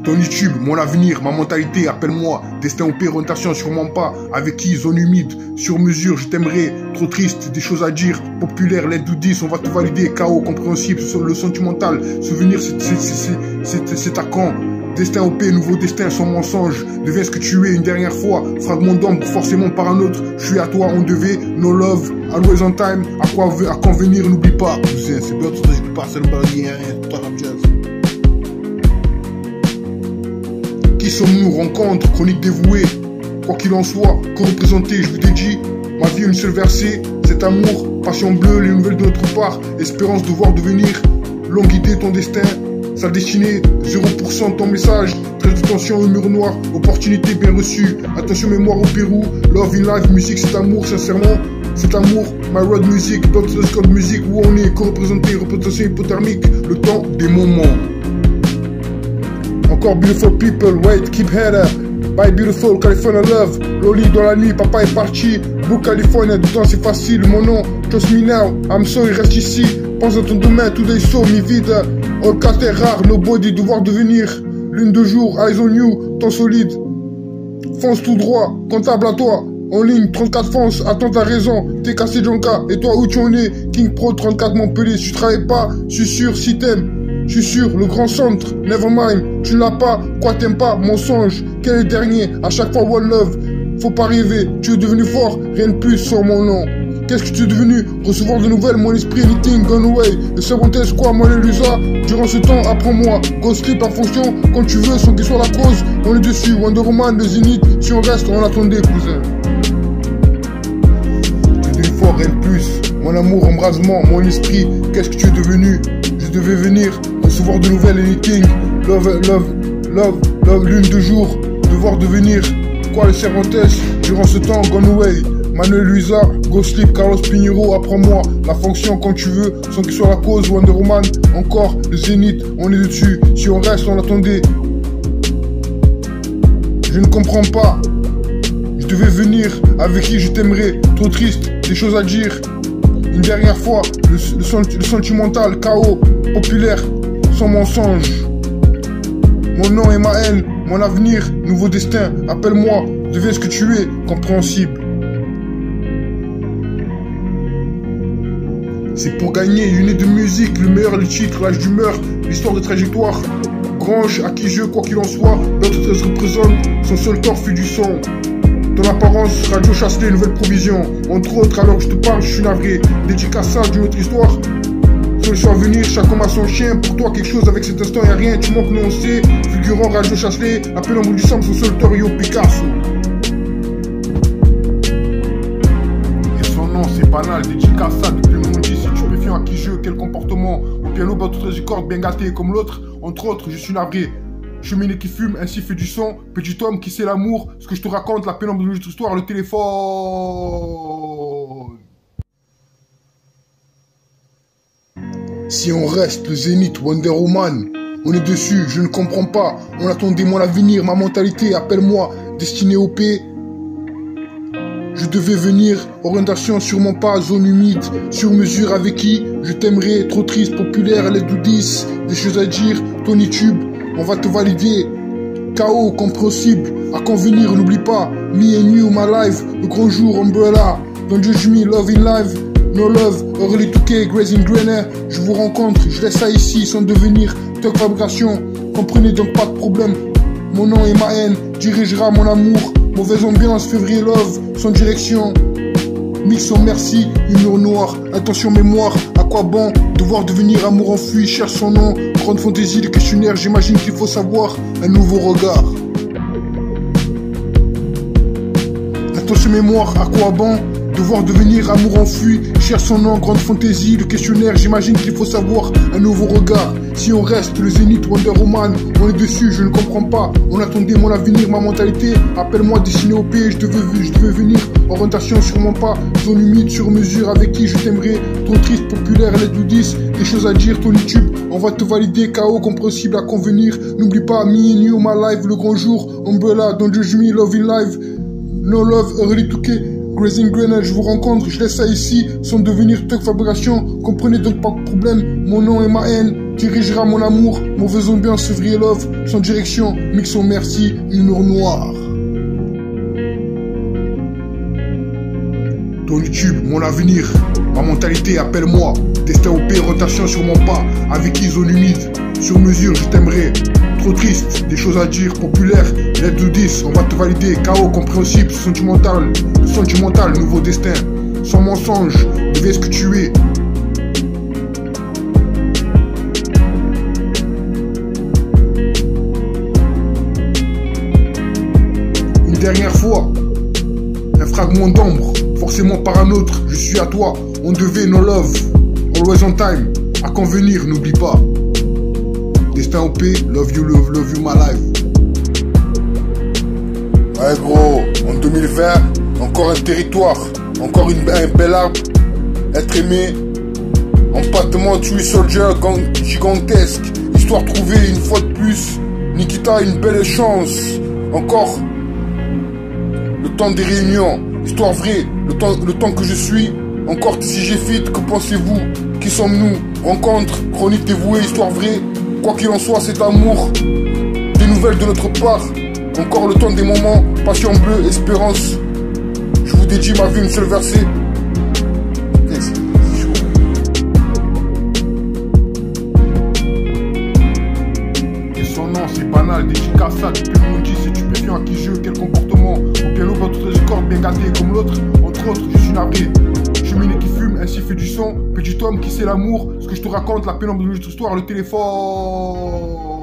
Ton YouTube, mon avenir, ma mentalité, appelle-moi. Destin OP, orientation, sûrement pas. Avec qui, zone humide, sur mesure, je t'aimerais. Trop triste, des choses à dire. Populaire, l'aide ou 10, on va te valider. Chaos, compréhensible, le sentimental. Souvenir, c'est à quand. Destin OP, nouveau destin, sans mensonge. Deviens ce que tu es une dernière fois. Fragment d'ombre, forcément par un autre. Je suis à toi, on devait. No love, always on time. À quand venir, n'oublie pas. Cousin, c'est bien, tout ça, je pas, c'est le barrière, toi, rap jazz. Qui sommes-nous, rencontre, chronique dévouée. Quoi qu'il en soit, que représenter, je vous dédie. Ma vie, une seule versée, cet amour, passion bleue, les nouvelles de notre part, espérance de voir devenir. Longue idée, ton destin, sa destinée, 0% ton message. Très de tension au mur noir, opportunité bien reçue. Attention mémoire au Pérou, love in life, musique c'est amour, sincèrement. Cet amour, my road music, dans le score de musique où on est co-représenté, représentation hypothermique, le temps des moments. Encore beautiful people, wait, keep head up. Bye beautiful, California love. Loli dans la nuit, papa est parti. Book California, du temps c'est facile. Mon nom, trust me now, I'm sorry, reste ici. Pense à ton domaine, tout est saut, mi vide. All cat est rare, nobody, devoir devenir. Lune de jour, eyes on you, temps solide. Fonce tout droit, comptable à toi. En ligne, 34 fonce, attends ta raison. T'es cassé Jonka, et toi où tu en es? King Pro 34 Montpellier, si tu travailles pas, je suis sûr, si t'aimes. Je suis sûr, le grand centre, nevermind, tu l'as pas, quoi t'aimes pas, mensonge, quel est le dernier, à chaque fois one love, faut pas rêver, tu es devenu fort, rien de plus sur mon nom. Qu'est-ce que tu es devenu? Recevoir de nouvelles, mon esprit, anything gone away. Le sabotage quoi, moi les lusa. Durant ce temps, apprends-moi. Go slip en fonction, quand tu veux, sans qu'il soit la cause. On est dessus, Wonder Woman, le Zénith. Si on reste, on attendait, cousin. Tu es devenu fort, rien de plus. Mon amour, embrasement, mon esprit. Qu'est-ce que tu es devenu? Je devais venir, recevoir de nouvelles, anything. Love, lune de jour. Devoir devenir. Quoi le Cervantes? Durant ce temps, gone away. Manuel Luisa, Go Sleep, Carlos Pinheiro, apprends-moi la fonction quand tu veux, sans qu'il soit la cause, Wonder Woman, encore, le Zénith, on est dessus, si on reste, on attendait. Je ne comprends pas, je devais venir, avec qui je t'aimerais, trop triste, des choses à dire. Une dernière fois, le sentimental, chaos, populaire, sans mensonge. Mon nom et ma haine, mon avenir, nouveau destin, appelle-moi, deviens ce que tu es, compréhensible. C'est pour gagner, une de musique, le meilleur, le titre, l'âge d'humeur, l'histoire de trajectoire. Grange, à qui je, quoi qu'il en soit, l'autre se représente, son seul corps fut du son. Ton apparence, Radio Chasselet, nouvelle provision. Entre autres, alors que je te parle, je suis navré. Dédicaçage d'une autre histoire. Solution à venir, chaque homme a son chien. Pour toi, quelque chose avec cet instant, y'a rien, tu manques, nous on sait. Figurant, Radio Chasselet, appel en bout du sang, son seul Torio Picasso. Et son nom, c'est banal, dédicaçage depuis le monde. À qui je, quel comportement, au piano, bas toutes les cordes bien gâtées comme l'autre, entre autres, je suis navré. Cheminée qui fume, ainsi fait du son, petit homme qui sait l'amour, ce que je te raconte, la pénombre de notre histoire, le téléphone. Si on reste, le Zénith, Wonder Woman, on est dessus, je ne comprends pas, on attendait mon avenir, ma mentalité, appelle-moi, destiné au P. Je devais venir, orientation sûrement pas, zone humide, sur mesure avec qui je t'aimerais, trop triste, populaire, l'aide ou 10, des choses à dire, ton YouTube, on va te valider, chaos, compréhensible, à convenir, n'oublie pas, me and you, my life, le grand jour, umbrella, don't judge me, love in life, no love, early 2K, grazing grainer, je vous rencontre, je laisse ça ici, sans devenir, toc fabrication, comprenez donc pas de problème, mon nom et ma haine, dirigera mon amour, mauvaise ambiance, février love, sans direction. Mix sans merci, humour noir, intention mémoire, à quoi bon, devoir devenir amour enfui, cherche son nom, grande fantaisie, le questionnaire, j'imagine qu'il faut savoir, un nouveau regard. Intention mémoire, à quoi bon, devoir devenir amour enfui, cherche son nom, grande fantaisie, le questionnaire, j'imagine qu'il faut savoir, un nouveau regard. Si on reste, le Zénith, Wonder Woman, on est dessus, je ne comprends pas. On attendait mon avenir, ma mentalité. Appelle-moi destiné au pays, je devais venir. Orientation sûrement pas, zone humide, sur mesure, avec qui je t'aimerais. Trop triste, populaire, l'aide ou 10, des choses à dire, ton YouTube. On va te valider, chaos, compréhensible à convenir. N'oublie pas, me and you, my life, le grand jour. Umbrella, don't judge me, love in life. No love, early 2K. Grazing Grainer, je vous rencontre, je laisse ça ici, sans devenir tech fabrication. Comprenez donc pas de problème, mon nom et ma haine. dirigera mon amour, mauvaise ambiance, février love, sans direction, mixon merci, humour noir. Ton YouTube, mon avenir, ma mentalité, appelle-moi. Destin OP, rotation sur mon pas, avec qui zone humide. Sur mesure, je t'aimerais. Trop triste, des choses à dire, populaire. Lettre de 10, on va te valider. KO, compréhensible, sentimental, nouveau destin. Sans mensonge, deviens ce que tu es. Une dernière fois, un fragment d'ombre, forcément par un autre, je suis à toi. On devait no love, always on time. À convenir, n'oublie pas. Destin OP, love you my life. Ouais gros, en 2020, encore un territoire, encore un bel arbre. Être aimé, empattement, tuer soldier, gang gigantesque. Histoire trouvée une fois de plus. Nikita, une belle chance. Encore le temps des réunions, histoire vraie, le temps que je suis. Encore si j'ai fit, que pensez-vous? Qui sommes-nous? Rencontre, chronique dévouée, histoire vraie. Quoi qu'il en soit, cet amour, des nouvelles de notre part. Encore le temps des moments, passion bleue, espérance. Je vous dédie ma vie, une seule verset. Et son nom, c'est banal, des Chicasa, du Pimondi, c'est stupéfiant à qui je, quel comportement. Au piano, votre corps bien gâté comme l'autre. Entre autres, je suis navré. Cheminée qui fume, ainsi fait du son. Petit homme qui sait l'amour. Ce que je te raconte, la pénombre de notre histoire, le téléphone.